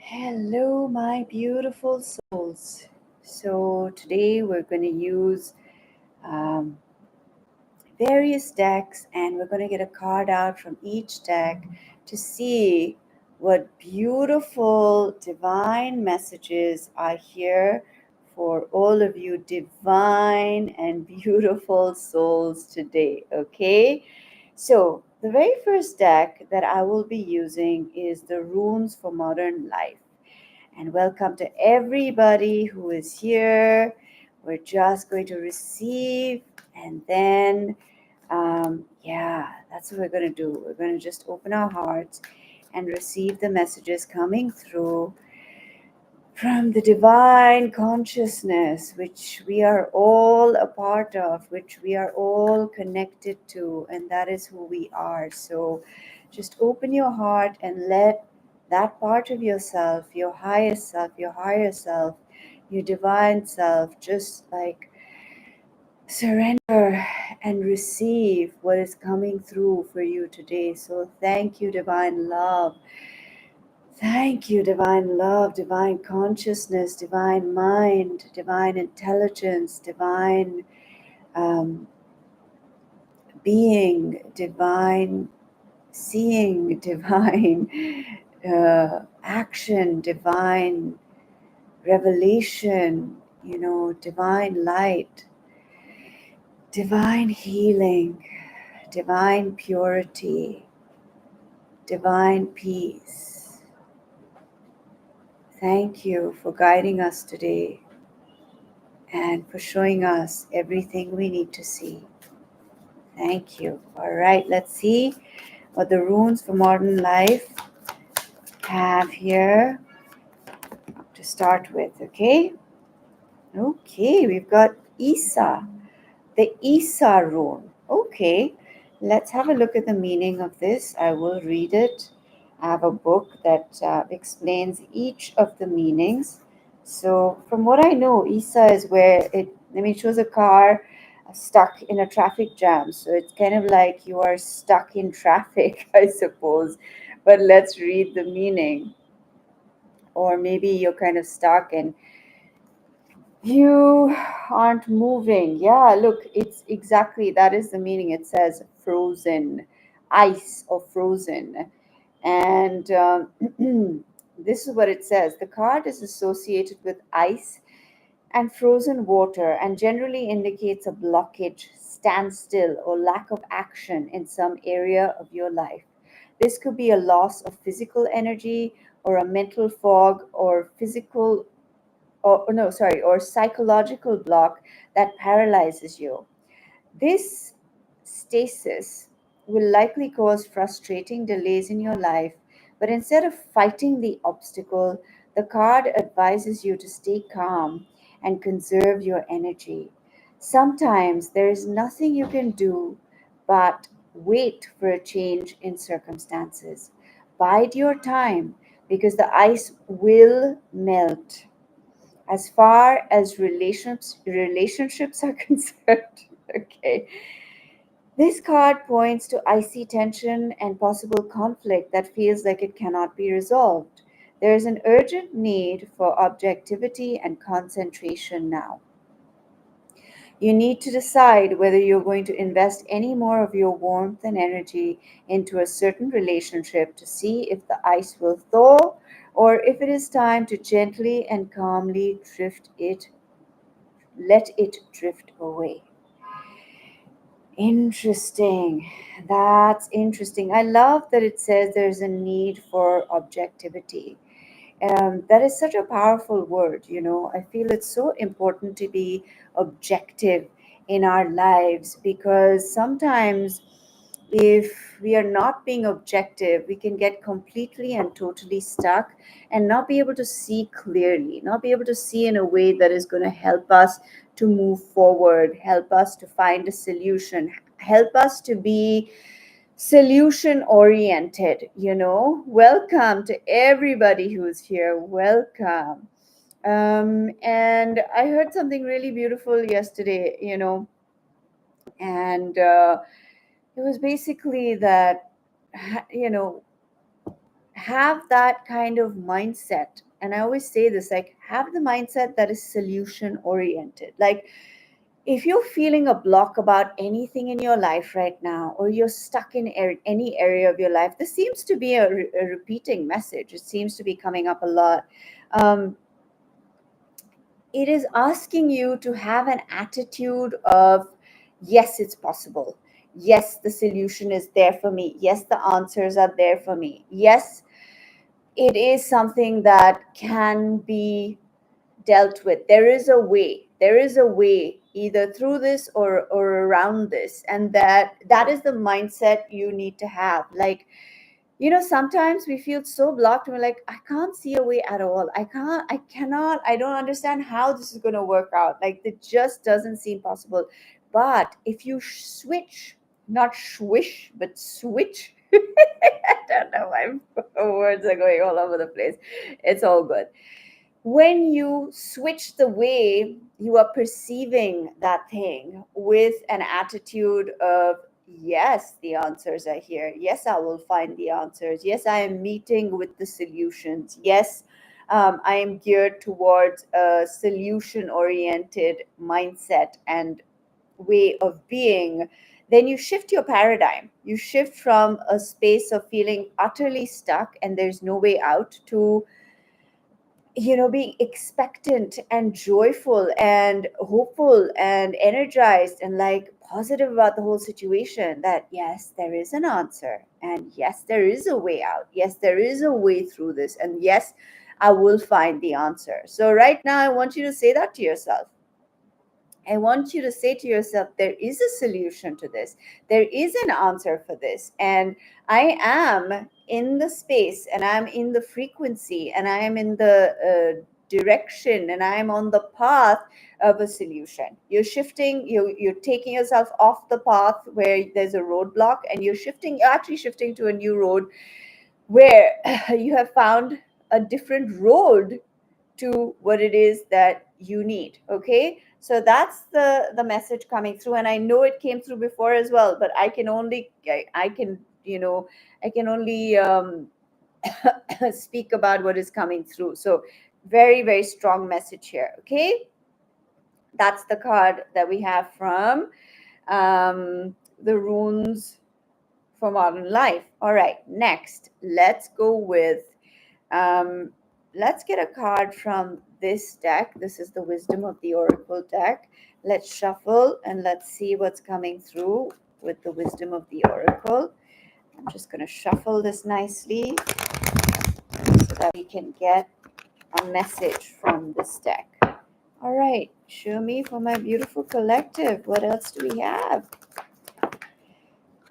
Hello, my beautiful souls. So, today we're going to use um, various decks and we're going to get a card out from each deck to see what beautiful divine messages are here for all of you, divine and beautiful souls today. Okay, so the very first deck that I will be using is the Runes for Modern Life. And welcome to everybody who is here. We're just going to receive and then, that's what we're going to do. We're going to just open our hearts and receive the messages coming through from the divine consciousness, which we are all a part of, which we are all connected to, and that is who we are. So just open your heart and let that part of yourself, your highest self, your higher self, your divine self, just like surrender and receive what is coming through for you today. So thank you, divine love. Thank you, divine love, divine consciousness, divine mind, divine intelligence, divine um, being, divine seeing, divine action, divine revelation, divine light, divine healing, divine purity, divine peace. Thank you for guiding us today and for showing us everything we need to see. Thank you. All right, let's see what the runes for modern life have here to start with, okay? Okay, we've got Isa, the Isa rune. Okay, let's have a look at the meaning of this. I will read it. I have a book that explains each of the meanings. So, from what I know, Isa is where it shows a car stuck in a traffic jam. So, it's kind of like you are stuck in traffic, I suppose. But let's read the meaning. Or maybe you're kind of stuck and you aren't moving. Yeah, look, it's exactly that is the meaning. It says frozen, ice or frozen. And this is what it says: the card is associated with ice and frozen water and generally indicates a blockage, standstill, or lack of action in some area of your life. This could be a loss of physical energy or a mental fog or or psychological block that paralyzes you. This stasis will likely cause frustrating delays in your life, but instead of fighting the obstacle, the card advises you to stay calm and conserve your energy. Sometimes there is nothing you can do but wait for a change in circumstances. Bide your time because the ice will melt. As far as relationships are concerned, okay, this card points to icy tension and possible conflict that feels like it cannot be resolved. There is an urgent need for objectivity and concentration now. You need to decide whether you're going to invest any more of your warmth and energy into a certain relationship to see if the ice will thaw, or if it is time to gently and calmly let it drift away. Interesting. That's interesting. I love that it says there's a need for objectivity. That is such a powerful word, you know. I feel it's so important to be objective in our lives because sometimes if we are not being objective, we can get completely and totally stuck and not be able to see clearly, not be able to see in a way that is going to help us to move forward, help us to find a solution, help us to be solution oriented, you know. Welcome to everybody who's here. Welcome. And I heard something really beautiful yesterday, you know, and it was basically that, you know, have that kind of mindset. And I always say this, like, have the mindset that is solution oriented. Like, if you're feeling a block about anything in your life right now, or you're stuck in any area of your life, this seems to be a repeating message. It seems to be coming up a lot. Um, it is asking you to have an attitude of, yes, it's possible. Yes, the solution is there for me. Yes, the answers are there for me. Yes, it is something that can be dealt with. There is a way. There is a way, either through this or around this. And that is the mindset you need to have. Like, sometimes we feel so blocked and we're like, I can't see a way at all. I cannot, I don't understand how this is going to work out. Like, it just doesn't seem possible. But if you switch, not swish, but switch. I don't know, my words are going all over the place. It's all good. When you switch the way you are perceiving that thing with an attitude of, yes, the answers are here. Yes, I will find the answers. Yes, I am meeting with the solutions. Yes, I am geared towards a solution oriented mindset and way of being. Then you shift your paradigm. You shift from a space of feeling utterly stuck and there's no way out to being expectant and joyful and hopeful and energized and like positive about the whole situation, that yes, there is an answer, and yes, there is a way out. Yes, there is a way through this, and yes, I will find the answer. So right now I want you to say that to yourself. I want you to say to yourself, there is a solution to this. There is an answer for this. And I am in the space, and I'm in the frequency, and I am in the direction, and I am on the path of a solution. You're shifting, you're taking yourself off the path where there's a roadblock, and you're actually shifting to a new road where you have found a different road to what it is that you need. Okay, so that's the message coming through, and I know it came through before as well, but I can I can only speak about what is coming through. So very, very strong message here. Okay, that's the card that we have from the runes for modern life. All right, next let's go with um, let's get a card from this deck. This is the Wisdom of the Oracle deck. Let's shuffle and let's see what's coming through with the Wisdom of the Oracle. I'm just going to shuffle this nicely so that we can get a message from this deck. All right, show me for my beautiful collective. What else do we have?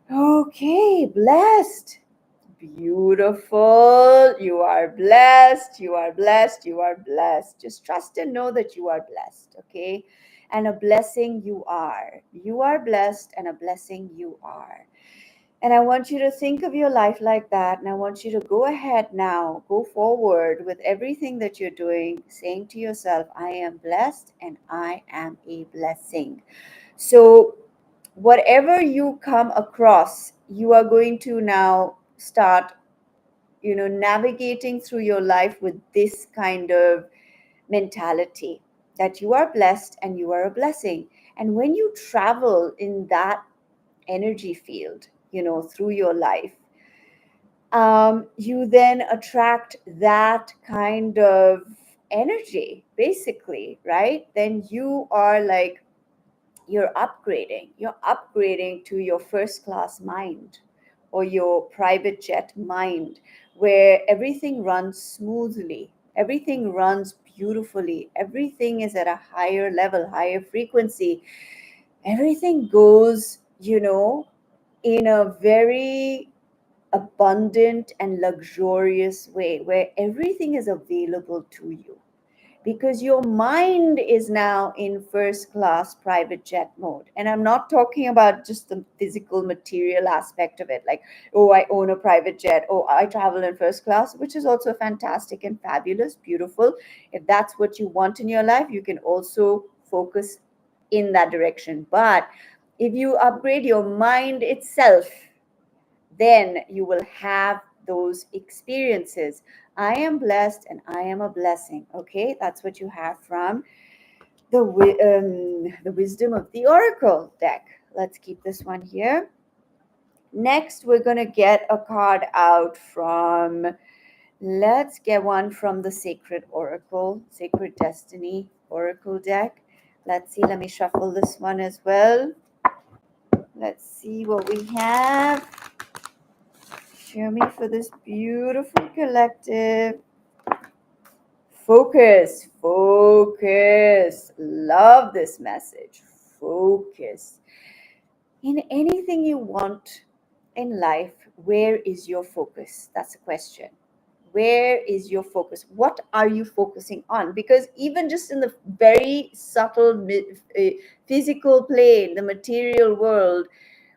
Okay, blessed. Beautiful. You are blessed. You are blessed. You are blessed. Just trust and know that you are blessed. Okay. And a blessing you are. You are blessed and a blessing you are. And I want you to think of your life like that. And I want you to go ahead now, go forward with everything that you're doing, saying to yourself, I am blessed and I am a blessing. So, whatever you come across, you are going to now start navigating through your life with this kind of mentality, that you are blessed and you are a blessing. And when you travel in that energy field, through your life, you then attract that kind of energy, basically, right? Then you are like, you're upgrading to your first class mind or your private jet mind, where everything runs smoothly, everything runs beautifully, everything is at a higher level, higher frequency, everything goes in a very abundant and luxurious way, where everything is available to you, because your mind is now in first class private jet mode. And I'm not talking about just the physical material aspect of it, like, oh, I own a private jet, oh, I travel in first class, which is also fantastic and fabulous, beautiful. If that's what you want in your life, you can also focus in that direction. But if you upgrade your mind itself, then you will have those experiences. I am blessed and I am a blessing. Okay, that's what you have from the wisdom of the oracle deck. Let's keep this one here. Next, we're going to get a card out from, let's get one from the Sacred Oracle, Sacred Destiny Oracle deck. Let's see, let me shuffle this one as well. Let's see what we have. Show me for this beautiful collective. Focus, focus. Love this message. Focus. In anything you want in life, where is your focus? That's a question. Where is your focus? What are you focusing on? Because even just in the very subtle physical plane, the material world,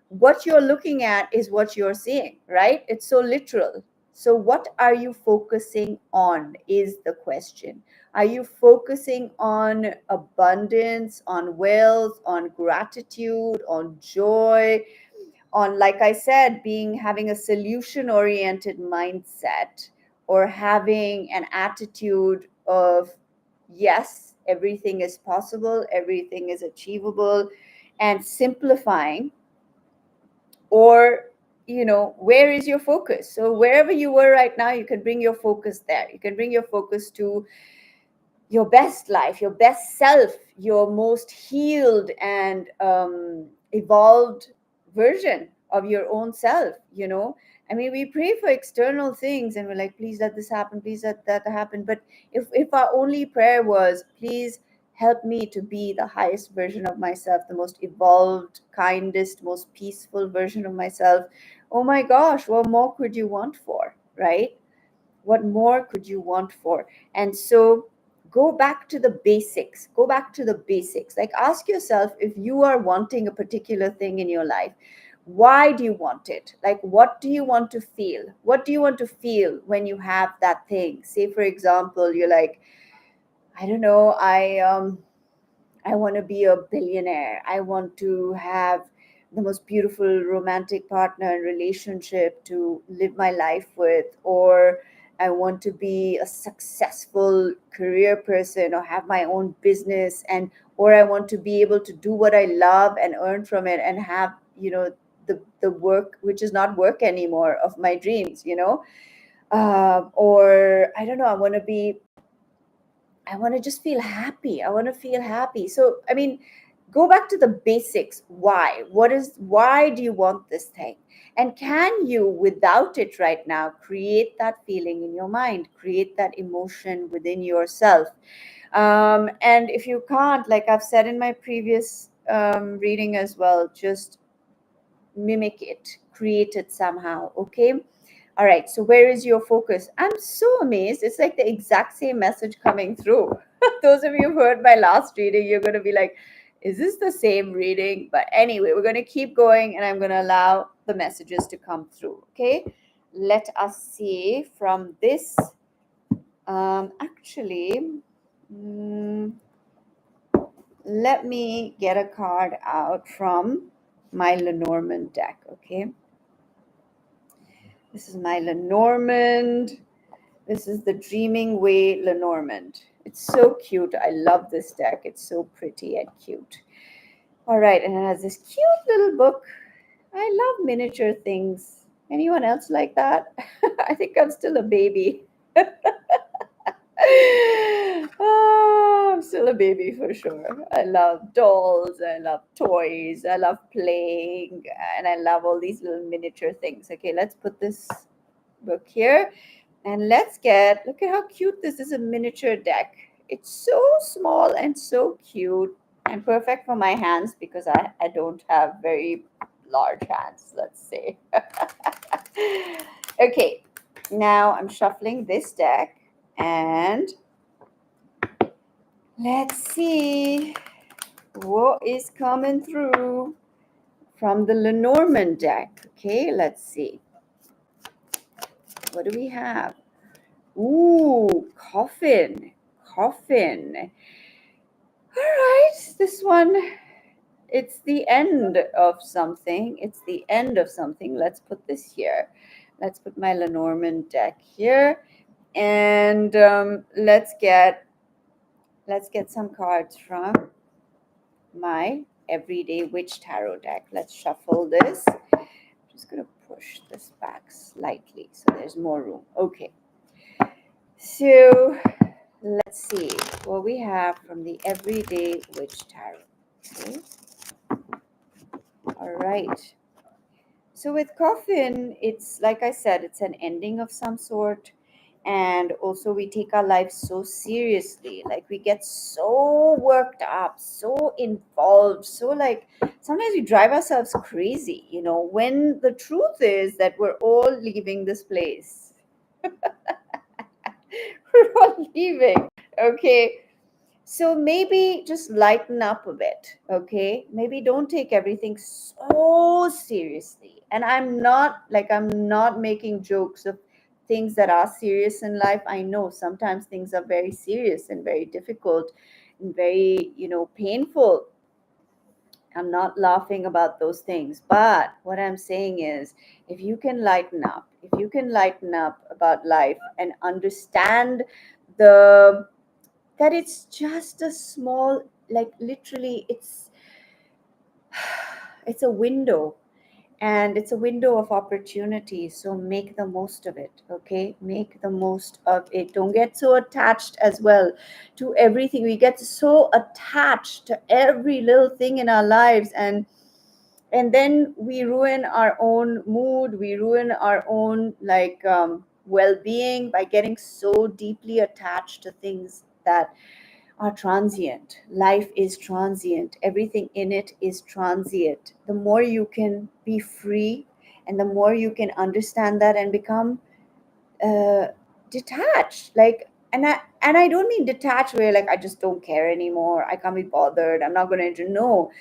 what you're looking at is what you're seeing, right? It's so literal. So what are you focusing on is the question. Are you focusing on abundance, on wealth, on gratitude, on joy, on, like I said, having a solution oriented mindset, or having an attitude of yes, everything is possible, everything is achievable, and simplifying? Or, where is your focus? So wherever you were right now, you can bring your focus there. You can bring your focus to your best life, your best self, your most healed and evolved version of your own self. I mean, we pray for external things and we're like, please let this happen, please let that happen. But if our only prayer was, please help me to be the highest version of myself, the most evolved, kindest, most peaceful version of myself, oh my gosh, what more could you want for, right? What more could you want for? And so go back to the basics. Go back to the basics. Like, ask yourself, if you are wanting a particular thing in your life, why do you want it? Like, what do you want to feel? What do you want to feel when you have that thing? Say, for example, you're like, I don't know, I want to be a billionaire. I want to have the most beautiful romantic partner and relationship to live my life with, or I want to be a successful career person or have my own business, and or I want to be able to do what I love and earn from it and have, the work which is not work anymore of my dreams, or I don't know, I want to just feel happy. I want to feel happy. So, I mean, go back to the basics. Why do you want this thing? And can you, without it right now, create that feeling in your mind, create that emotion within yourself? And if you can't, like I've said in my previous reading as well, just mimic it, create it somehow. Okay. All right, so where is your focus? I'm so amazed. It's like the exact same message coming through. Those of you who heard my last reading, you're going to be like, is this the same reading? But anyway, we're going to keep going and I'm going to allow the messages to come through. Okay, let us see from this. Actually, let me get a card out from my Lenormand deck. Okay. This is my Lenormand. This is the Dreaming Way Lenormand. It's so cute. I love this deck. It's so pretty and cute. All right, and it has this cute little book. I love miniature things. Anyone else like that? I think I'm still a baby. Oh, I'm still a baby for sure. I love dolls. I love toys. I love playing. And I love all these little miniature things. Okay, let's put this book here. And look at how cute this is, a miniature deck. It's so small and so cute and perfect for my hands because I don't have very large hands, let's say. Okay, now I'm shuffling this deck and let's see what is coming through from the Lenormand deck. Okay, let's see. What do we have? Ooh, coffin. Coffin. All right, this one, it's the end of something. It's the end of something. Let's put this here. Let's put my Lenormand deck here, and let's get some cards from my Everyday Witch Tarot deck. Let's shuffle this. I'm just gonna push this back slightly so there's more room. Okay. So let's see what we have from the Everyday Witch Tarot. Okay. All right. So with coffin, it's like I said, it's an ending of some sort. And also we take our lives so seriously. Like we get so worked up, so involved, so like sometimes we drive ourselves crazy, when the truth is that we're all leaving this place. We're all leaving. Okay. So maybe just lighten up a bit, okay? Maybe don't take everything so seriously. And I'm not making jokes of things that are serious in life. I know sometimes things are very serious and very difficult and very, painful. I'm not laughing about those things. But what I'm saying is, if you can lighten up about life and understand the that it's just a small, like literally it's a window, and it's a window of opportunity, so make the most of it. Okay, make the most of it. Don't get so attached as well to everything. We get so attached to every little thing in our lives, and then we ruin our own mood, we ruin our own well-being by getting so deeply attached to things that are transient. Life is transient. Everything in it is transient. The more you can be free and the more you can understand that and become uh, detached, and I don't mean detached where like I just don't care anymore, I can't be bothered, I'm not going to know.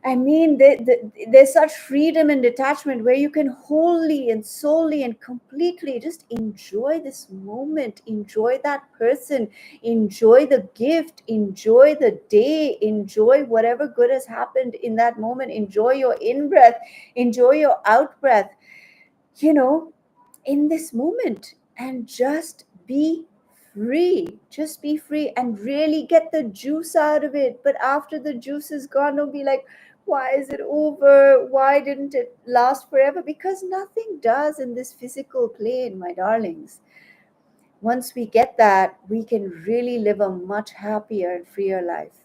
I mean, there's such freedom and detachment where you can wholly and solely and completely just enjoy this moment, enjoy that person, enjoy the gift, enjoy the day, enjoy whatever good has happened in that moment, enjoy your in breath, enjoy your out breath, you know, in this moment, and just be free. Just be free and really get the juice out of it. But after the juice is gone, don't be like, why is it over? Why didn't it last forever? Because nothing does in this physical plane, my darlings. Once we get that, we can really live a much happier and freer life.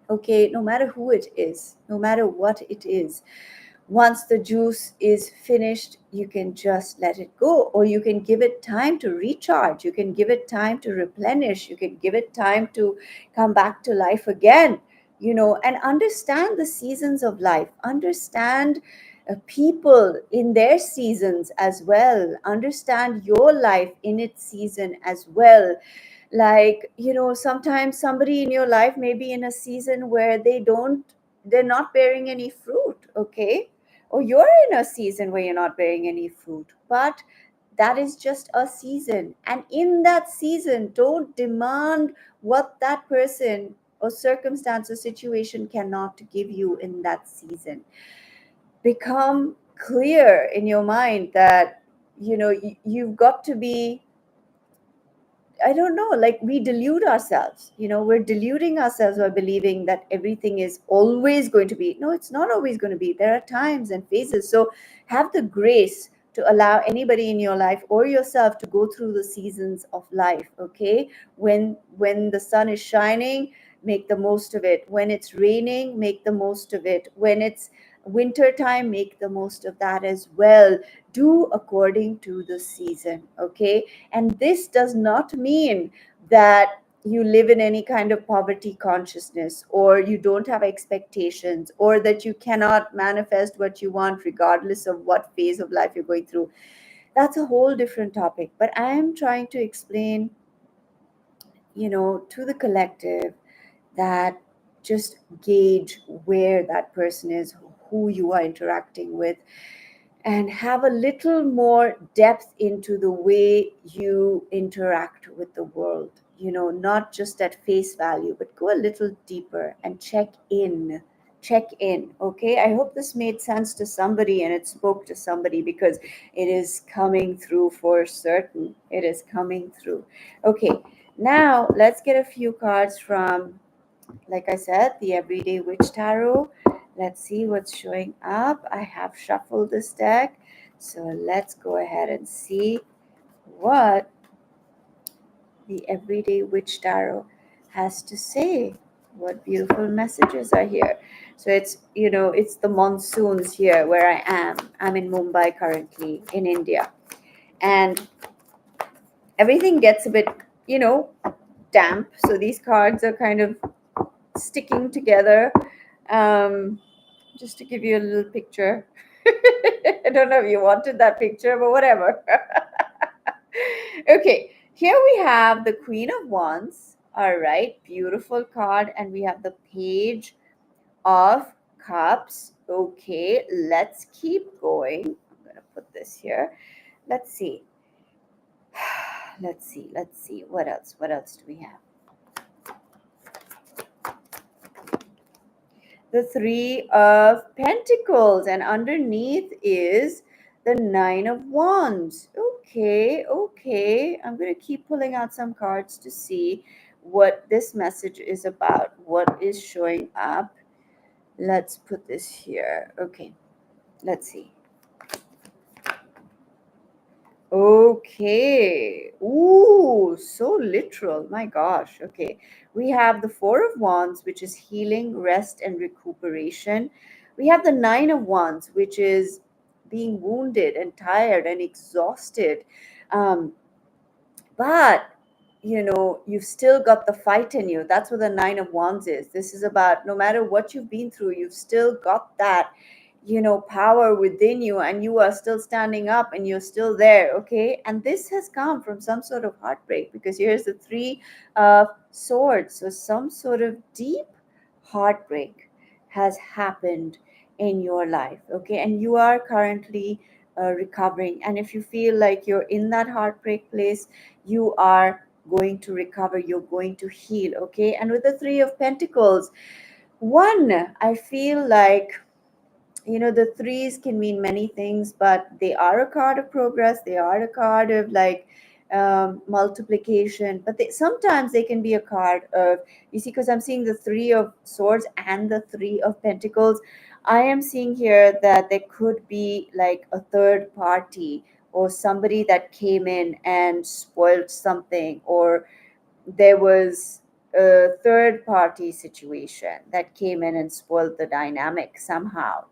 Okay, no matter who it is, no matter what it is, once the juice is finished, you can just let it go, or you can give it time to recharge, you can give it time to replenish, you can give it time to come back to life again, and understand the seasons of life, understand people in their seasons as well, understand your life in its season as well. Like, sometimes somebody in your life may be in a season where they're not bearing any fruit, okay? Or you're in a season where you're not bearing any fruit, but that is just a season. And in that season, don't demand what that person or circumstance or situation cannot give you in that season. Become clear in your mind that you've got to be, I don't know, like we delude ourselves. We're deluding ourselves by believing that everything is always going to be. No, it's not always going to be. There are times and phases. So have the grace to allow anybody in your life or yourself to go through the seasons of life, okay? When the sun is shining, make the most of it. When it's raining, make the most of it. When it's winter time, make the most of that as well. Do according to the season, okay? And this does not mean that you live in any kind of poverty consciousness, or you don't have expectations, or that you cannot manifest what you want regardless of what phase of life you're going through. That's a whole different topic. But I am trying to explain, to the collective, that just gauge where that person is, who you are interacting with, and have a little more depth into the way you interact with the world. Not just at face value, but go a little deeper and check in. check in. Okay, I hope this made sense to somebody and it spoke to somebody, because it is coming through for certain. It is coming through. Okay, now let's get a few cards from, like I said, the Everyday Witch Tarot. Let's see what's showing up. I have shuffled this deck, so let's go ahead and see what the Everyday Witch Tarot has to say. What beautiful messages are here. So it's, it's the monsoons here where I am. I'm in Mumbai currently, in India. And everything gets a bit, you know, damp. So these cards are kind of sticking together. Um, just to give you a little picture. I don't know if you wanted that picture, but whatever. Okay, here we have the Queen of Wands. All right, beautiful card. And we have the Page of Cups. Okay, let's keep going. I'm going to put this here. Let's see. Let's see. What else? What else do we have? The Three of Pentacles, and underneath is the Nine of Wands. Okay, okay. I'm going to keep pulling out some cards to see what this message is about, what is showing up. Let's put this here. Okay, let's see. Okay. Ooh, so literal. My gosh. Okay. We have the Four of Wands, which is healing, rest, and recuperation. We have the Nine of Wands, which is being wounded and tired and exhausted. Um, but, you've still got the fight in you. That's what the Nine of Wands is. This is about no matter what you've been through, you've still got that power within you, and you are still standing up and you're still there. Okay, and this has come from some sort of heartbreak, because here's the Three of Swords. So some sort of deep heartbreak has happened in your life. Okay, and you are currently recovering. And if you feel like you're in that heartbreak place, you are going to recover, you're going to heal. Okay, and with the Three of Pentacles, one, I feel like, the threes can mean many things, but they are a card of progress. They are a card of like multiplication, but sometimes they can be a card of, you see, because I'm seeing the Three of Swords and the Three of Pentacles. I am seeing here that there could be like a third party, or somebody that came in and spoiled something, or there was a third party situation that came in and spoiled the dynamic somehow.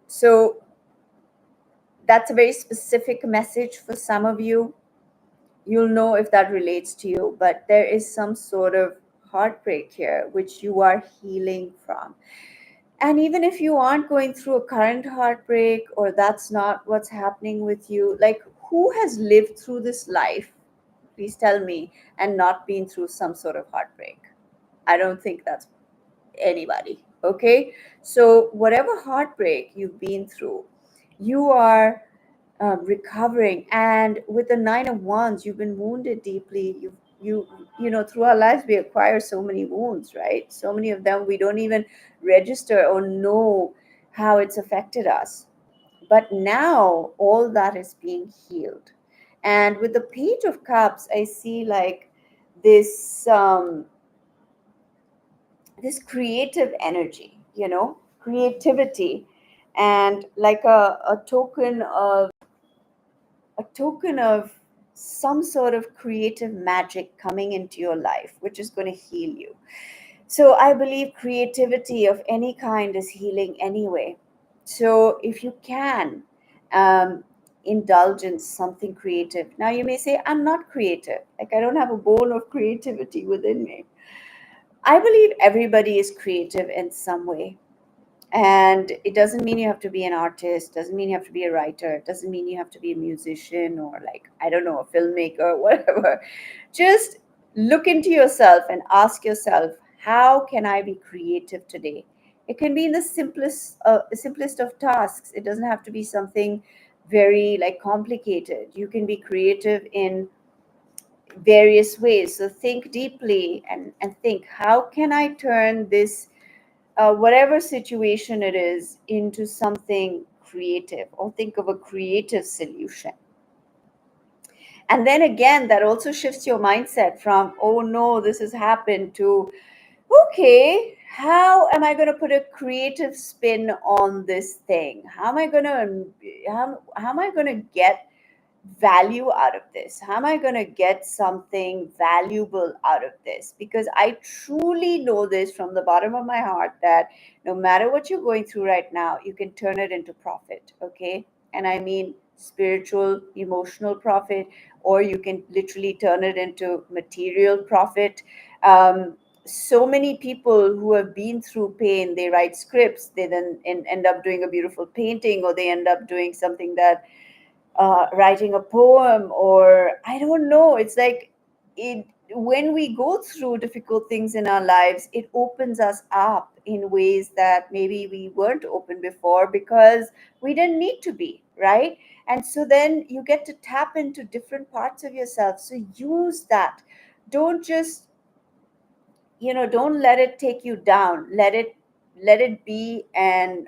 So that's a very specific message for some of you. You'll know if that relates to you, but there is some sort of heartbreak here which you are healing from. And even if you aren't going through a current heartbreak, or that's not what's happening with you, like, who has lived through this life, please tell me, and not been through some sort of heartbreak? I don't think that's anybody. Okay, so whatever heartbreak you've been through, you are recovering. And with the Nine of Wands, you've been wounded deeply. Through our lives we acquire so many wounds, right? So many of them we don't even register or know how it's affected us. But now all that is being healed. And with the Page of Cups, I see like this this creative energy, creativity, and like a token of some sort of creative magic coming into your life, which is going to heal you. So I believe creativity of any kind is healing anyway. So if you can indulge in something creative. Now you may say, I'm not creative. Like, I don't have a bone of creativity within me. I believe everybody is creative in some way. And it doesn't mean you have to be an artist, doesn't mean you have to be a writer, it doesn't mean you have to be a musician, or like, I don't know, a filmmaker, whatever. Just look into yourself and ask yourself, how can I be creative today? It can be in the simplest of tasks. It doesn't have to be something very like complicated. You can be creative in various ways. So think deeply and think, how can I turn this, whatever situation it is, into something creative, or think of a creative solution. And then again, that also shifts your mindset from, oh no, this has happened, to, okay, how am I going to put a creative spin on this thing? How am I going to get value out of this? How am I going to get something valuable out of this? Because I truly know this from the bottom of my heart, that no matter what you're going through right now, you can turn it into profit, okay? And I mean spiritual, emotional profit, or you can literally turn it into material profit. So many people who have been through pain, they write scripts, they then end up doing a beautiful painting, or they end up doing something that, writing a poem, or I don't know. It's like, it, when we go through difficult things in our lives, it opens us up in ways that maybe we weren't open before, because we didn't need to be, right? And so then you get to tap into different parts of yourself. So use that. Don't just, don't let it take you down. Let it be a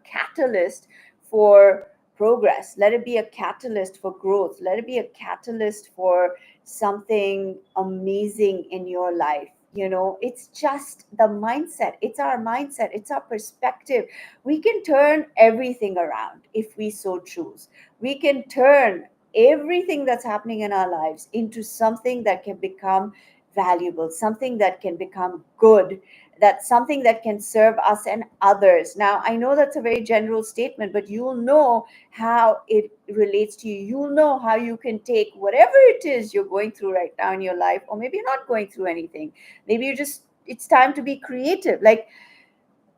catalyst for progress. Let it be a catalyst for growth. Let it be a catalyst for something amazing in your life. It's just the mindset. It's our mindset. It's our perspective. We can turn everything around if we so choose. We can turn everything that's happening in our lives into something that can become valuable, something that can become good, that's something that can serve us and others. Now, I know that's a very general statement, but you'll know how it relates to you. You'll know how you can take whatever it is you're going through right now in your life, or maybe you're not going through anything. Maybe it's time to be creative. Like,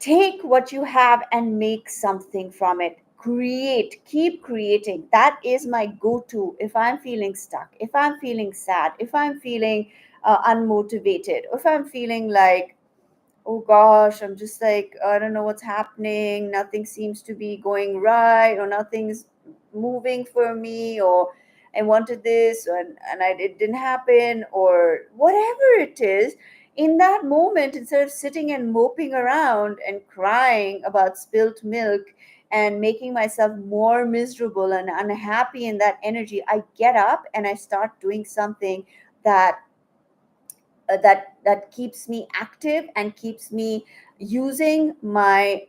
take what you have and make something from it. Create, keep creating. That is my go to if I'm feeling stuck, if I'm feeling sad, if I'm feeling unmotivated, if I'm feeling like, oh gosh, I'm just like, I don't know what's happening, nothing seems to be going right, or nothing's moving for me, or I wanted this and it didn't happen, or whatever it is. In that moment, instead of sitting and moping around and crying about spilt milk and making myself more miserable and unhappy in that energy, I get up and I start doing something that that keeps me active and keeps me using my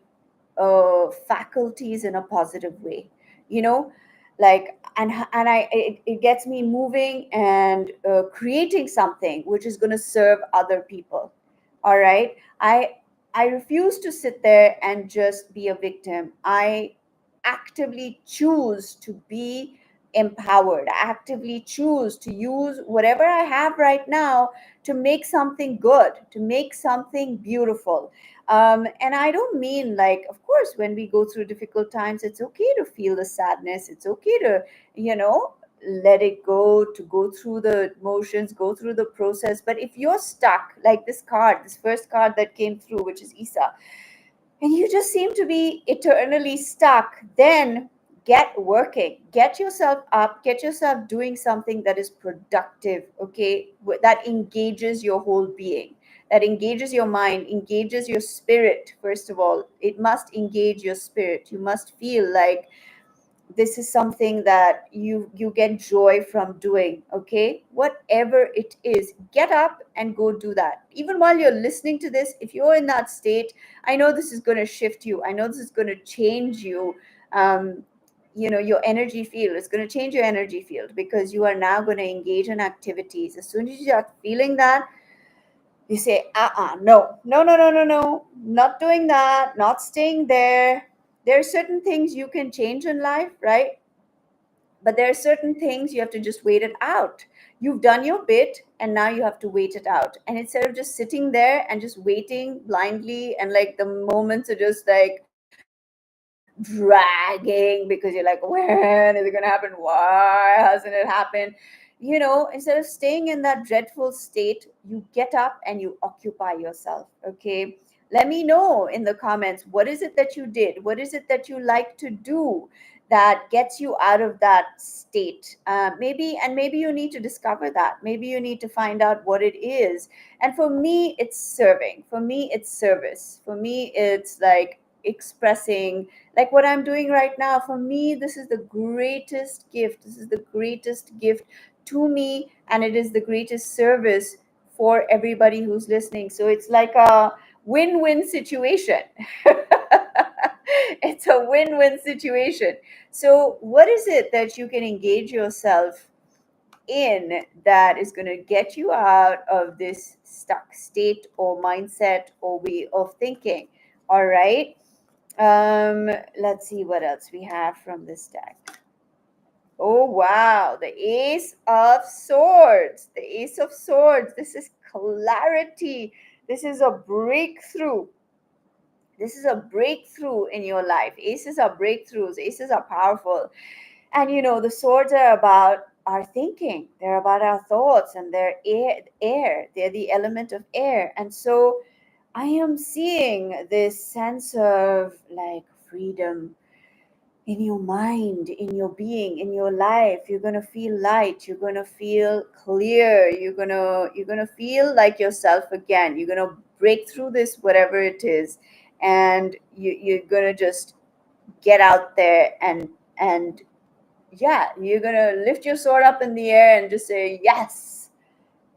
faculties in a positive way. you know like, and it gets me moving and creating something which is going to serve other people. All right. I refuse to sit there and just be a victim. I actively choose to be empowered. I actively choose to use whatever I have right now to make something good, to make something beautiful. And I don't mean, like, of course, when we go through difficult times, it's okay to feel the sadness. It's okay to, you know, let it go, to go through the motions, go through the process. But if you're stuck, like this card, this first card that came through, which is Isa, and you just seem to be eternally stuck, then get working, get yourself up, get yourself doing something that is productive, okay, that engages your whole being, that engages your mind, engages your spirit. First of all, it must engage your spirit. You must feel like this is something that you get joy from doing. Okay, whatever it is, get up and go do that. Even while you're listening to this, if you're in that state, I know this is going to shift you. I know this is going to change you. um, your energy field, it's going to change your energy field, because you are now going to engage in activities. As soon as you start feeling that, you say, no, no, no, no, no, no, not doing that, not staying there. There are certain things you can change in life, right? But there are certain things you have to just wait it out. You've done your bit, and now you have to wait it out. And instead of just sitting there and just waiting blindly, and like the moments are just like dragging, because you're like, when is it going to happen? Why hasn't it happened? Instead of staying in that dreadful state, you get up and you occupy yourself. Okay, let me know in the comments, what is it that you did, what is it that you like to do that gets you out of that state. Maybe you need to discover that. Maybe you need to find out what it is. And for me, it's serving. For me, it's service. For me, it's like expressing, like what I'm doing right now. For me, this is the greatest gift. This is the greatest gift to me, and it is the greatest service for everybody who's listening. So it's like a win-win situation. It's a win-win situation. So what is it that you can engage yourself in that is going to get you out of this stuck state or mindset or way of thinking? All right. Let's see what else we have from this deck. Oh, wow. The Ace of Swords. The Ace of Swords. This is clarity. This is a breakthrough. This is a breakthrough in your life. Aces are breakthroughs. Aces are powerful. And the swords are about our thinking. They're about our thoughts, and they're air. They're the element of air. And so I am seeing this sense of like freedom in your mind, in your being, in your life. You're going to feel light. You're going to feel clear. You're going to feel like yourself again. You're going to break through this, whatever it is. And you're going to just get out there and yeah, you're going to lift your sword up in the air and just say, yes,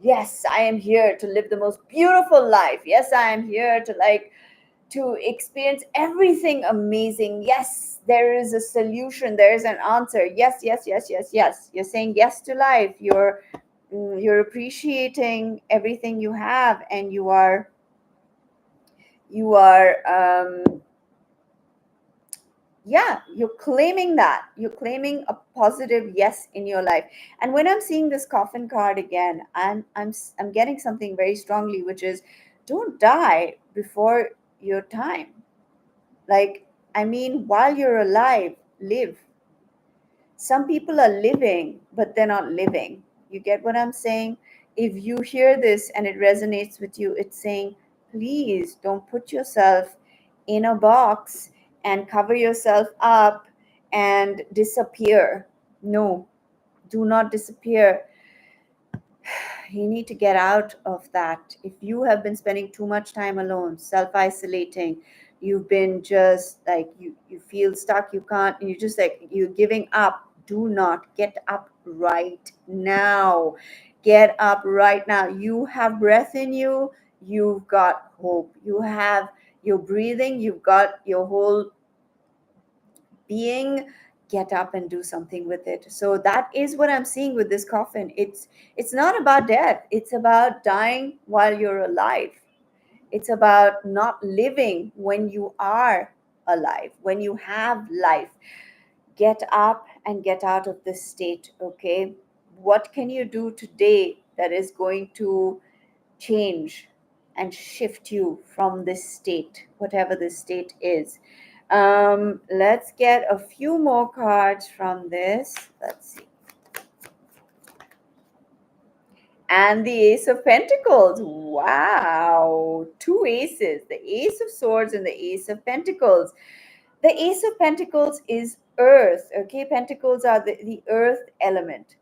yes, I am here to live the most beautiful life. Yes, I am here to experience everything amazing. Yes, there is a solution. There is an answer. Yes, yes, yes, yes, yes. You're saying yes to life. You're appreciating everything you have, and you are yeah, you're claiming that. You're claiming a positive yes in your life. And when I'm seeing this coffin card again, I'm getting something very strongly, which is don't die before your time. Like, I mean, while you're alive, live. Some people are living, but they're not living. You get what I'm saying? If you hear this and it resonates with you, it's saying, please don't put yourself in a box and cover yourself up and disappear. No, do not disappear. You need to get out of that. If you have been spending too much time alone, self-isolating, you've been just like you feel stuck, you can't, and you just like you're giving up. Do not get up right now. Get up right now. You have breath in you, you've got hope. You have your breathing, you've got your whole being. Get up and do something with it. So that is what I'm seeing with this coffin. It's not about death, it's about dying while you're alive. It's about not living when you are alive, when you have life. Get up and get out of this state. Okay, what can you do today that is going to change and shift you from this state, whatever this state is? Let's get a few more cards from this. Let's see. And the Ace of Pentacles. Wow. Two aces. The Ace of Swords and the Ace of Pentacles. The Ace of Pentacles is earth. Okay. Pentacles are the earth element.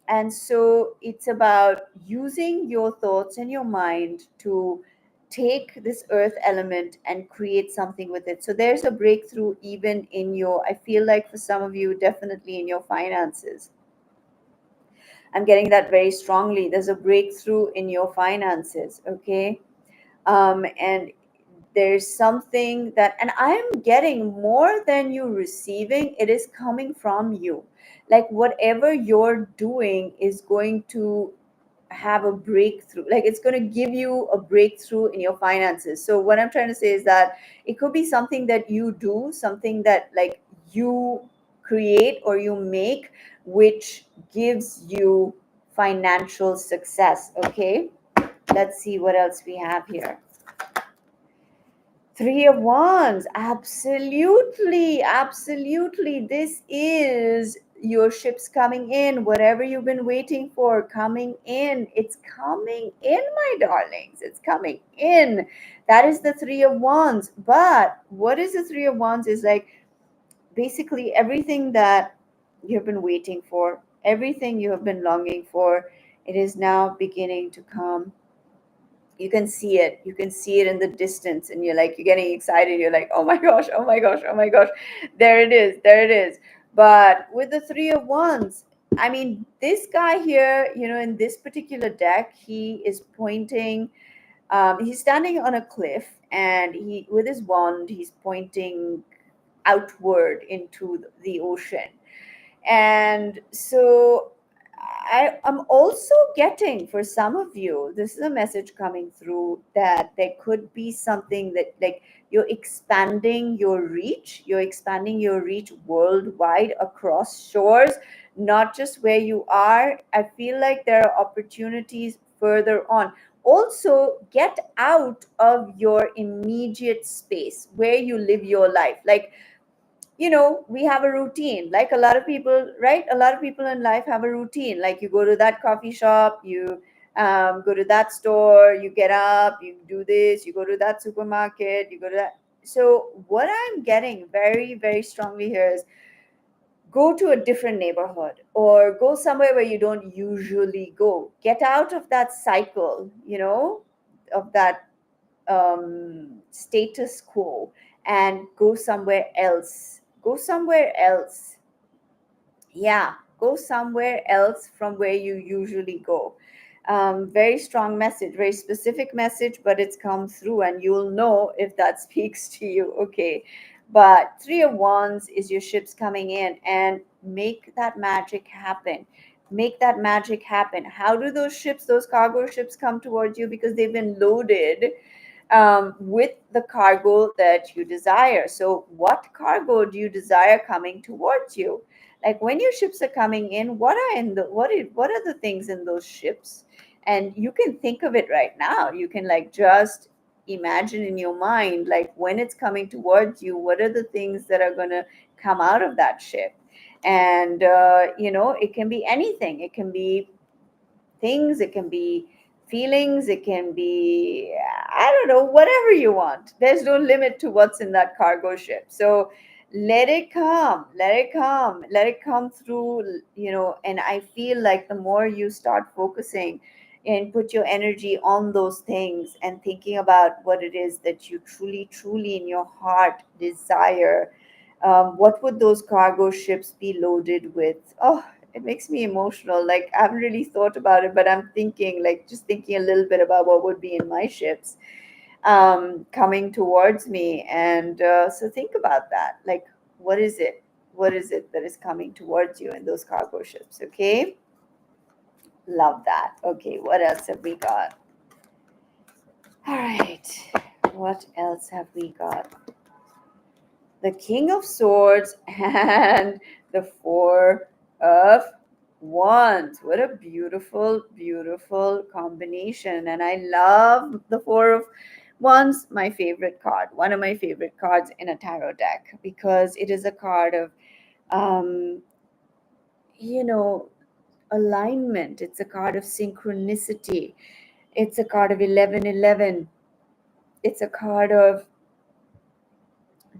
And so it's about using your thoughts and your mind to take this earth element and create something with it. So there's a breakthrough even in I feel like for some of you, definitely in your finances. I'm getting that very strongly. There's a breakthrough in your finances, okay? And there's something that, and I'm getting more than you receiving, it is coming from you. Like whatever you're doing is going to have a breakthrough. Like it's going to give you a breakthrough in your finances. So what I'm trying to say is that it could be something that you do, something that like you create or you make, which gives you financial success. Okay, let's see what else we have here. Three of Wands. Absolutely, absolutely. This is your ships coming in. Whatever you've been waiting for, coming in. It's coming in, my darlings. It's coming in. That is the Three of Wands. But what is the Three of Wands is like, basically everything that you have been waiting for, everything you have been longing for, it is now beginning to come. You can see it, you can see it in the distance, and you're getting excited, you're like, oh my gosh, oh my gosh, oh my gosh, there it is, there it is. But with the three of wands, I mean, this guy here, in this particular deck, he is pointing, he's standing on a cliff, and he, with his wand, he's pointing outward into the ocean. And so I'm also getting, for some of you, this is a message coming through, that there could be something that, like, you're expanding your reach worldwide, across shores, not just where you are. I feel like there are opportunities further on. Also, get out of your immediate space where you live your life. Like, we have a routine, like a lot of people, right? A lot of people in life have a routine, like you go to that coffee shop, you go to that store, you get up, you do this, you go to that supermarket, you go to that. So what I'm getting very, very strongly here is, go to a different neighborhood, or go somewhere where you don't usually go. Get out of that cycle, of that status quo, and go somewhere else. Go somewhere else. Yeah, go somewhere else from where you usually go. Very strong message, very specific message, but it's come through, and you'll know if that speaks to you. Okay. But three of wands is your ships coming in, and make that magic happen. Make that magic happen. How do those ships, those cargo ships, come towards you? Because they've been loaded with the cargo that you desire. So, what cargo do you desire coming towards you? Like, when your ships are coming in, what are the things in those ships? And you can think of it right now. You can, like, just imagine in your mind, like, when it's coming towards you, what are the things that are going to come out of that ship? And it can be anything. It can be things, it can be feelings, it can be, I don't know, whatever you want. There's no limit to what's in that cargo ship. So let it come, let it come, let it come through, and I feel like the more you start focusing and put your energy on those things, and thinking about what it is that you truly, truly in your heart desire, what would those cargo ships be loaded with? Oh, it makes me emotional. Like, I haven't really thought about it, but I'm thinking, like, just thinking a little bit about what would be in my ships coming towards me. And so think about that. Like, what is it? What is it that is coming towards you in those cargo ships? Okay. Love that. Okay. What else have we got? All right. What else have we got? The King of Swords and the Four of Wands. What a beautiful, beautiful combination. And I love the Four of Wands, my favorite card, one of my favorite cards in a tarot deck, because it is a card of, um, you know, alignment. It's a card of synchronicity. It's a card of 1111. It's a card of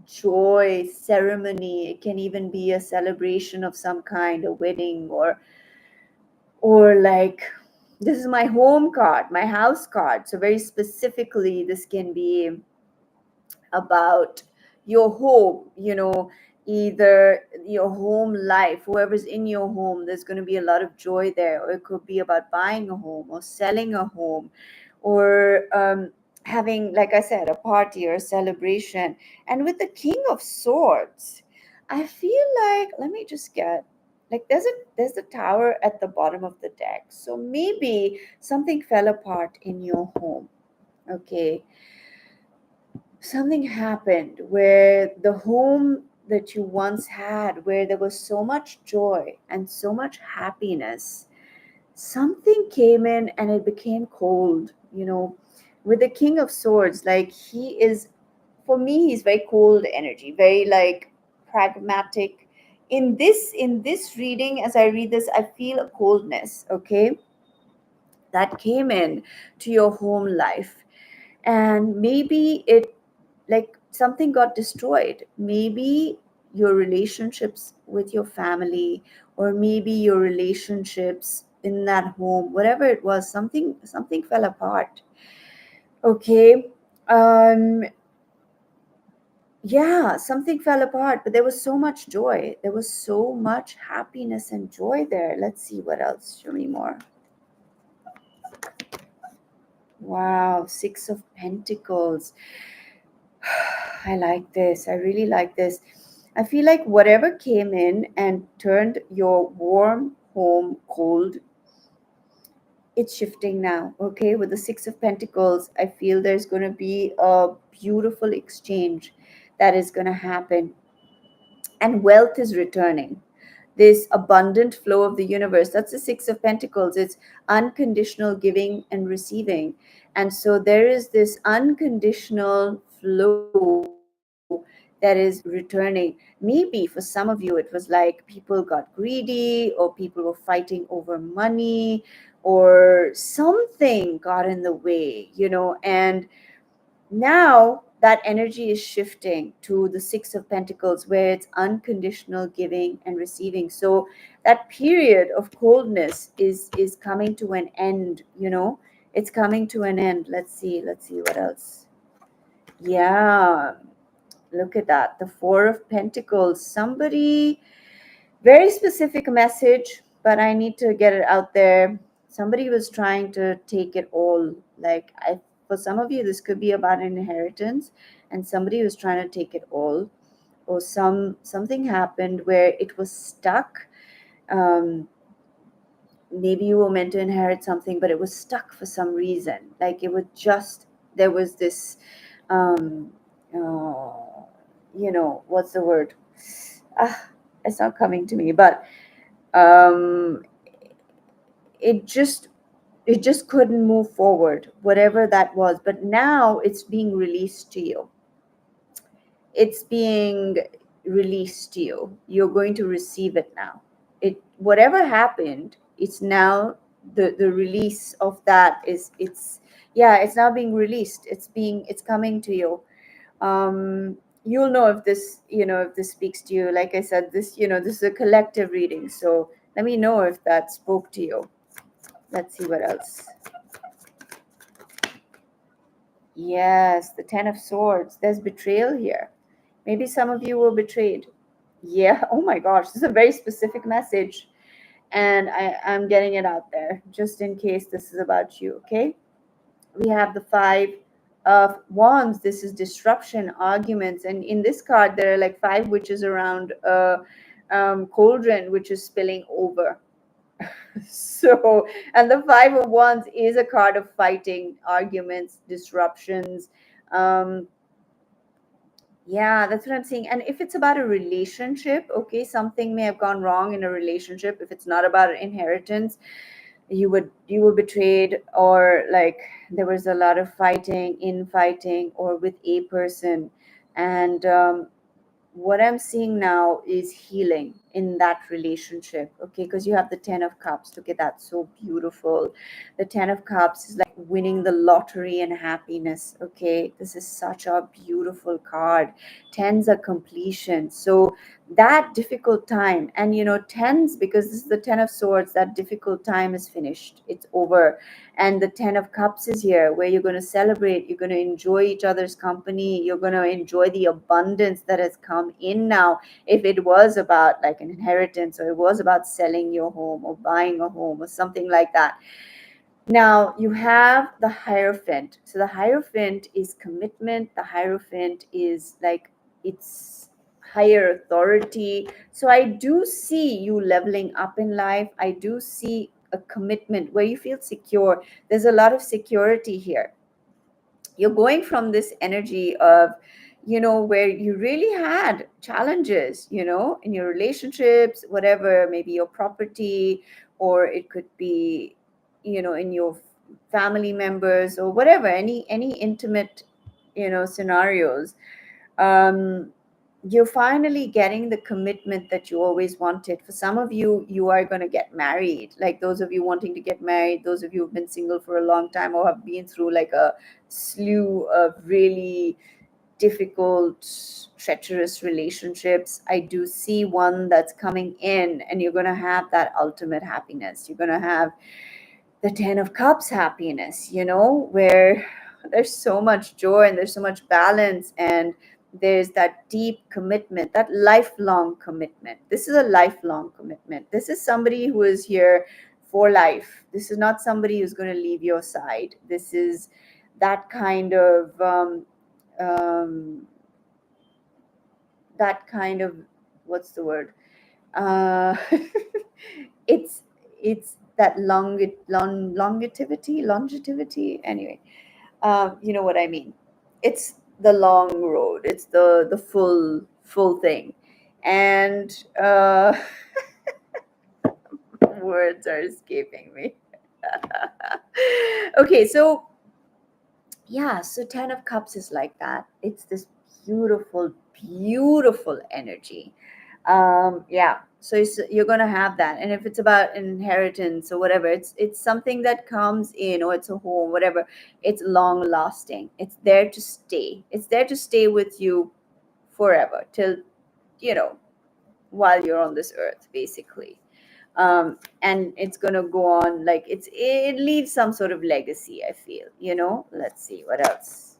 joy, ceremony. It can even be a celebration of some kind, a wedding, or like, this is my home card, my house card. So very specifically, this can be about your home, either your home life, whoever's in your home, there's going to be a lot of joy there. Or it could be about buying a home, or selling a home, or having, like I said, a party or a celebration. And with the King of Swords, I feel like, let me just get, like, there's a tower at the bottom of the deck. So maybe something fell apart in your home. Okay, something happened where the home that you once had, where there was so much joy and so much happiness, something came in and it became cold. With the King of Swords, like, he is, for me, he's very cold energy, very, like, pragmatic. In this reading, as I read this, I feel a coldness, okay, that came in to your home life. And maybe it, like, something got destroyed. Maybe your relationships with your family, or maybe your relationships in that home, whatever it was, something fell apart. Okay. um yeah, something fell apart, but there was so much joy, there was so much happiness and joy there. Let's see what else. Show me more. Wow, Six of Pentacles. I like this. I really like this. I feel like whatever came in and turned your warm home cold, it's shifting now. Okay, with the Six of Pentacles, I feel there's going to be a beautiful exchange that is going to happen, and wealth is returning. This abundant flow of the universe, that's the Six of Pentacles. It's unconditional giving and receiving. And so there is this unconditional flow that is returning. Maybe for some of you, it was like people got greedy, or people were fighting over money, or something got in the way, and now that energy is shifting to the Six of Pentacles, where it's unconditional giving and receiving. So that period of coldness is coming to an end. It's coming to an end. Let's see what else. Yeah, look at that, the Four of Pentacles. Somebody, very specific message, but I need to get it out there. Somebody was trying to take it all. Like, for some of you, this could be about an inheritance, and somebody was trying to take it all, or something happened where it was stuck. Um, Maybe you were meant to inherit something, but it was stuck for some reason. Like, it was just, there was this, um, uh, what's the word? Ah, it's not coming to me, but um, it just it just couldn't move forward, whatever that was. But now it's being released to you. It's being released to you. You're going to receive it now. It, whatever happened, it's now, the release of that is, it's, yeah, it's now being released. It's coming to you. You'll know if this, if this speaks to you. Like I said, this is a collective reading, so let me know if that spoke to you. Let's see what else. Yes, the Ten of Swords. There's betrayal here. Maybe some of you were betrayed. Yeah. Oh my gosh, this is a very specific message, and I'm getting it out there just in case this is about you. Okay. We have the Five of Wands. This is disruption, arguments, and in this card there are like five witches around a cauldron which is spilling over. So, and the Five of Wands is a card of fighting, arguments, disruptions. um yeah, that's what I'm saying. And if it's about a relationship, okay, something may have gone wrong in a relationship. If it's not about an inheritance, you were betrayed, or like there was a lot of fighting, infighting, or with a person. And what I'm seeing now is healing in that relationship. Okay, because you have the Ten of Cups. Look at that, so beautiful. The Ten of Cups is like winning the lottery and happiness. Okay, this is such a beautiful card. Tens are completion. So that difficult time, and tens, because this is the Ten of Swords, that difficult time is finished, it's over. And the Ten of Cups is here, where you're going to celebrate, you're going to enjoy each other's company, you're going to enjoy the abundance that has come in now. If it was about like an inheritance, or it was about selling your home or buying a home or something like that. Now you have the Hierophant. So the Hierophant is commitment. The Hierophant is like, it's higher authority. So I do see you leveling up in life. I do see a commitment where you feel secure. There's a lot of security here. You're going from this energy of, where you really had challenges, in your relationships, whatever, maybe your property, or it could be, in your family members, or whatever, any intimate, scenarios. um you're finally getting the commitment that you always wanted. For some of you, you are going to get married. Like those of you wanting to get married, those of you who've been single for a long time, or have been through like a slew of really difficult, treacherous relationships. I do see one that's coming in, and you're going to have that ultimate happiness. You're going to have the 10 of cups happiness, where there's so much joy and there's so much balance, and there's that deep commitment, that lifelong commitment. This is a lifelong commitment. This is somebody who is here for life. This is not somebody who's going to leave your side. This is that kind of um, that kind of, what's the word, uh, it's it's that longevity anyway. You know what I mean. It's the long road. It's the full thing. And words are escaping me. Okay, so yeah, so 10 of cups is like that. It's this beautiful energy. Yeah, so you're gonna have that. And if it's about inheritance or whatever, it's something that comes in, or it's a home, whatever. It's long lasting. It's there to stay. It's there to stay with you forever, till, you know while you're on this earth, basically. And it's gonna go on, like, it leaves some sort of legacy, I feel. Let's see what else.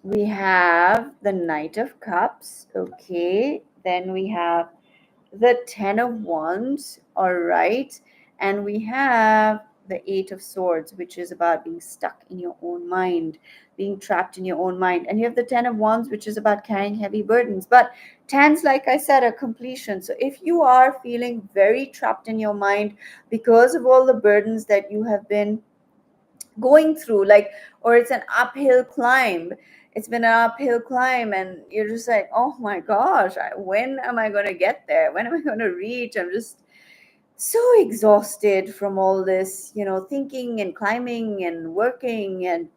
We have the Knight of Cups. Okay, then we have the 10 of Wands. All right, and we have the 8 of Swords, which is about being stuck in your own mind, being trapped in your own mind. And you have the 10 of Wands, which is about carrying heavy burdens. But tens, like I said, are completion. So if you are feeling very trapped in your mind because of all the burdens that you have been going through, like, or it's an uphill climb, it's been an uphill climb, and you're just like, oh my gosh, when am I going to get there? When am I going to reach? I'm just so exhausted from all this, thinking and climbing and working and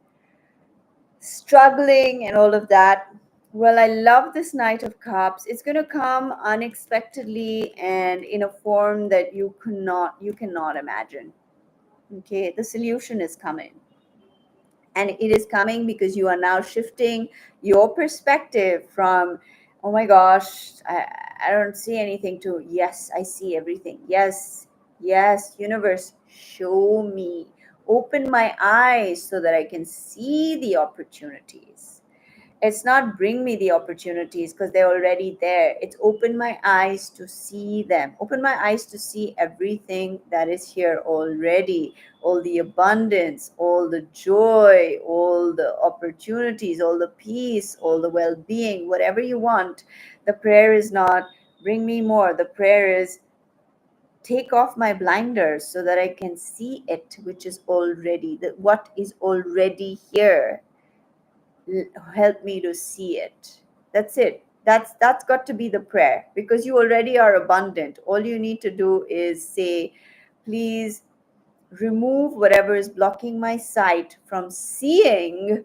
struggling and all of that. Well, I love this Knight of Cups. It's going to come unexpectedly and in a form that you cannot imagine. Okay, the solution is coming. And it is coming because you are now shifting your perspective from, oh my gosh, I don't see anything, to, yes, I see everything. Yes, yes, universe, show me. Open my eyes so that I can see the opportunities. It's not bring me the opportunities because they're already there. It's open my eyes to see them. Open my eyes to see everything that is here already. All the abundance, all the joy, all the opportunities, all the peace, all the well being, whatever you want. The prayer is not bring me more. The prayer is take off my blinders so that I can see it, which is already, what is already here. Help me to see it. That's it. That's got to be the prayer, because you already are abundant. All you need to do is say, please remove whatever is blocking my sight from seeing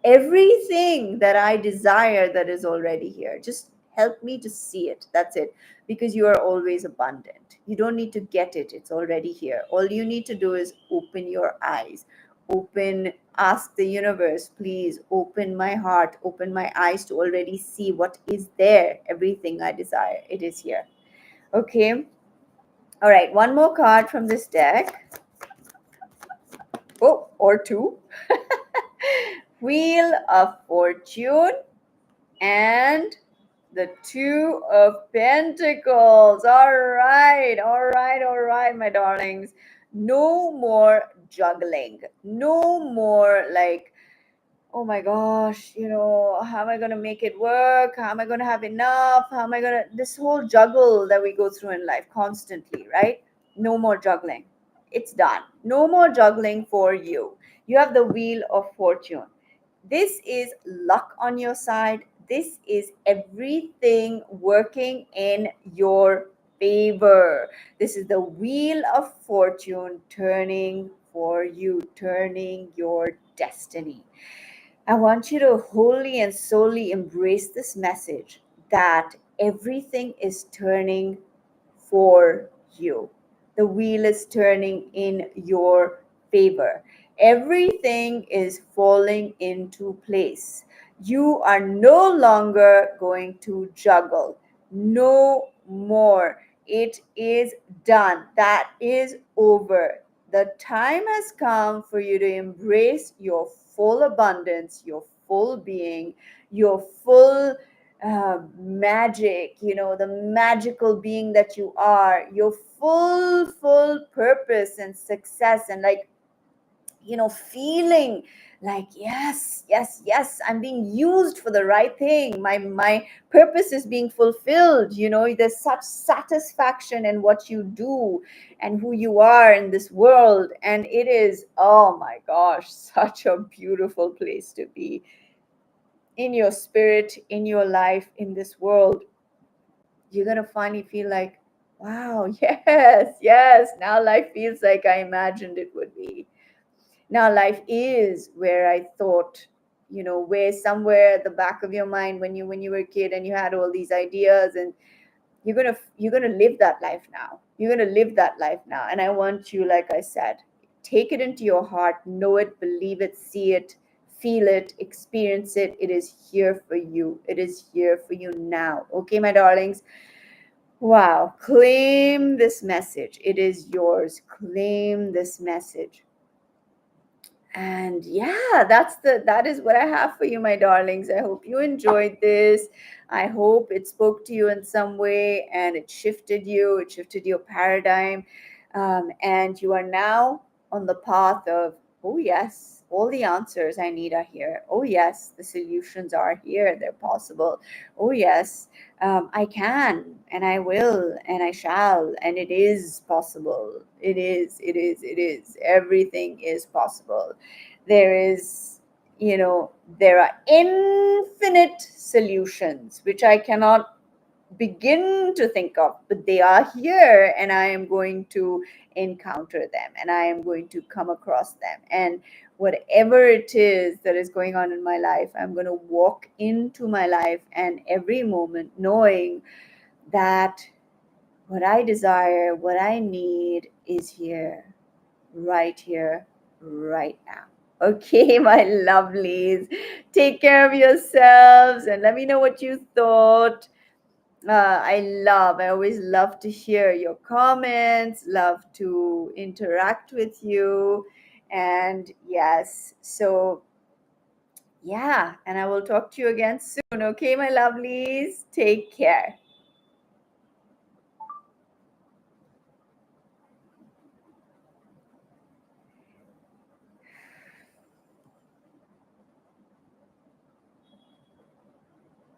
everything that I desire that is already here. Just help me to see it. That's it. Because you are always abundant. You don't need to get it. It's already here. All you need to do is open your eyes. Ask the universe, please open my heart, open my eyes to already see what is there. Everything I desire, it is here. Okay. All right. One more card from this deck. Oh, or two. Wheel of Fortune and the Two of Pentacles. All right, my darlings. No more juggling. No more like, oh my gosh, how am I going to make it work? How am I going to have enough? How am I going to, this whole juggle that we go through in life constantly, right? No more juggling. It's done. No more juggling for you. You have the Wheel of Fortune. This is luck on your side. This is everything working in your favor. This is the Wheel of Fortune turning for you, turning your destiny. I want you to wholly and solely embrace this message that everything is turning for you. The wheel is turning in your favor. Everything is falling into place. You are no longer going to juggle. No more. It is done. That is over. The time has come for you to embrace your full abundance, your full being, your full magic, the magical being that you are, your full purpose and success, and like, feeling like, yes, I'm being used for the right thing. My purpose is being fulfilled. There's such satisfaction in what you do and who you are in this world, and it is, oh my gosh, such a beautiful place to be, in your spirit, in your life, in this world. You're going to finally feel like, wow, yes, now life feels like I imagined it would be. Now life is where I thought, where somewhere at the back of your mind, when you were a kid and you had all these ideas, and you're gonna live that life now. You're gonna live that life now. And I want you, like I said, take it into your heart, know it, believe it, see it, feel it, experience it. It is here for you. It is here for you now. Okay, my darlings. Wow. Claim this message. It is yours. Claim this message. And yeah, that is what I have for you, my darlings. I hope you enjoyed this. I hope it spoke to you in some way, and it shifted you, it shifted your paradigm. And you are now on the path of, oh yes, all the answers I need are here. Oh yes, the solutions are here, they're possible. Oh yes, I can, and I will, and I shall, and it is possible. It is. Everything is possible. There is, there are infinite solutions, which I cannot begin to think of, but they are here, and I am going to encounter them, and I am going to come across them. And whatever it is that is going on in my life, I'm going to walk into my life and every moment knowing that what I desire, what I need is here, right now. Okay, my lovelies. Take care of yourselves and let me know what you thought. I always love to hear your comments, love to interact with you. And yes, so yeah, and I will talk to you again soon. Okay, my lovelies. Take care.